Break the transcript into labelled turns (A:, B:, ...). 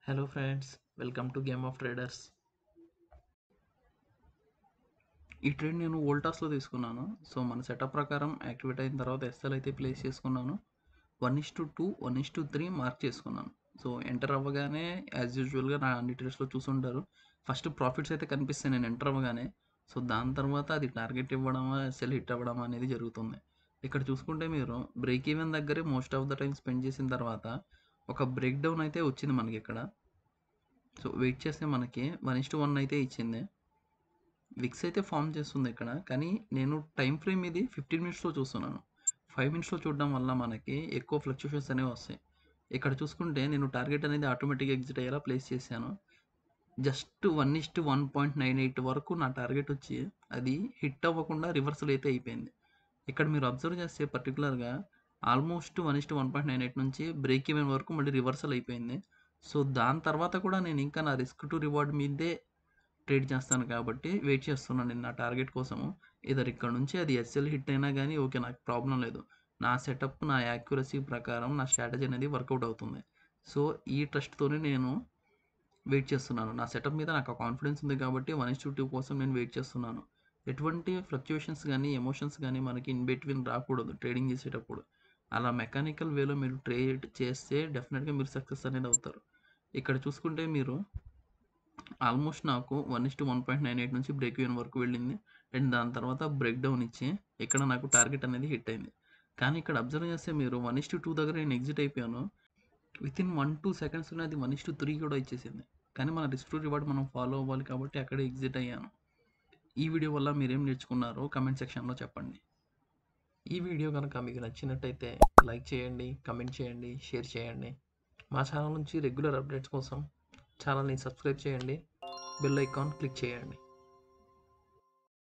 A: Hello friends, welcome to game of traders. ఈ trade నేను వోల్టాస్లో తీసుకున్నాను. సో మన సెటప్ ప్రకారం యాక్టివేట్ అయిన తర్వాత ఎస్ఎల్ అయితే ప్లేస్ చేసుకున్నాను. 1:2 1:3 మార్క్ చేసుకున్నాను. సో ఎంటర్ అవ్వగానే యాజ్ యూజువల్గా నా అన్ని ట్రేడ్స్లో చూసుంటారు, ఫస్ట్ ప్రాఫిట్స్ అయితే కనిపిస్తాయి నేను ఎంటర్ అవ్వగానే. సో దాని తర్వాత అది టార్గెట్ ఇవ్వడమా ఎస్ఎల్ హిట్ అవ్వడమా అనేది జరుగుతుంది. ఇక్కడ చూసుకుంటే మీరు బ్రేక్ ఈవెన్ దగ్గరే most of the time spend చేసిన తర్వాత ఒక బ్రేక్ డౌన్ అయితే వచ్చింది మనకి ఇక్కడ. సో వెయిట్ చేస్తే మనకి 1:1 అయితే ఇచ్చింది. విక్స్ అయితే ఫామ్ చేస్తుంది ఇక్కడ, కానీ నేను టైం ఫ్రేమ్ ఇది 15 మినిట్స్లో చూస్తున్నాను. 5 మినిట్స్లో చూడడం వల్ల మనకి ఎక్కువ ఫ్లక్చుయేషన్స్ అనేవి వస్తాయి. ఇక్కడ చూసుకుంటే నేను టార్గెట్ అనేది ఆటోమేటిక్గా ఎగ్జిట్ అయ్యేలా ప్లేస్ చేశాను. జస్ట్ 1:1.98 వరకు నా టార్గెట్ వచ్చి అది హిట్ అవ్వకుండా రివర్సల్ అయితే అయిపోయింది. ఇక్కడ మీరు అబ్జర్వ్ చేస్తే పర్టికులర్గా ఆల్మోస్ట్ 1:1.98 నుంచి బ్రేక్ ఈవెన్ వరకు మళ్ళీ రివర్సల్ అయిపోయింది. సో దాని తర్వాత కూడా నేను ఇంకా నా రిస్క్ టు రివార్డ్ మీదే ట్రేడ్ చేస్తాను కాబట్టి వెయిట్ చేస్తున్నాను నేను నా టార్గెట్ కోసము. ఇదర్ ఇక్కడ నుంచి అది ఎస్ఎల్ హిట్ అయినా కానీ ఓకే, నాకు ప్రాబ్లం లేదు. నా సెటప్, నా యాక్యురసీ ప్రకారం నా స్ట్రాటజీ అనేది వర్కౌట్ అవుతుంది. సో ఈ ట్రస్ట్తోనే నేను వెయిట్ చేస్తున్నాను. నా సెటప్ మీద నాకు కాన్ఫిడెన్స్ ఉంది కాబట్టి 1:2 కోసం నేను వెయిట్ చేస్తున్నాను. ఎటువంటి ఫ్లక్చుయేషన్స్ కానీ ఎమోషన్స్ కానీ మనకి ఇన్ బిట్వీన్ రాకూడదు ట్రేడింగ్ చేసేటప్పుడు. అలా మెకానికల్ వేలో మీరు ట్రేడ్ చేస్తే డెఫినెట్గా మీరు సక్సెస్ అనేది అవుతారు. ఇక్కడ చూసుకుంటే మీరు ఆల్మోస్ట్ నాకు 1:1.98 నుంచి బ్రేక్ ఈవెన్ వరకు వెళ్ళింది. అండ్ దాని తర్వాత బ్రేక్ డౌన్ ఇచ్చి ఇక్కడ నాకు టార్గెట్ అనేది హిట్ అయింది. కానీ ఇక్కడ అబ్జర్వ్ చేస్తే మీరు 1:2 దగ్గర నేను ఎగ్జిట్ అయిపోయాను. వితిన్ 1-2 సెకండ్స్లోనే అది 1:3 కూడా ఇచ్చేసింది. కానీ మన రిస్క్ టు రివార్డ్ మనం ఫాలో అవ్వాలి కాబట్టి అక్కడే ఎగ్జిట్ అయ్యాను. ఈ వీడియో వల్ల మీరేం నేర్చుకున్నారో కమెంట్ సెక్షన్లో చెప్పండి. ఈ వీడియో కనుక మీకు నచ్చినట్టయితే లైక్ చేయండి, కమెంట్ చేయండి, షేర్ చేయండి. మా ఛానల్ నుంచి రెగ్యులర్ అప్డేట్స్ కోసం ఛానల్ని సబ్స్క్రైబ్ చేయండి, బెల్ ఐకాన్ క్లిక్ చేయండి.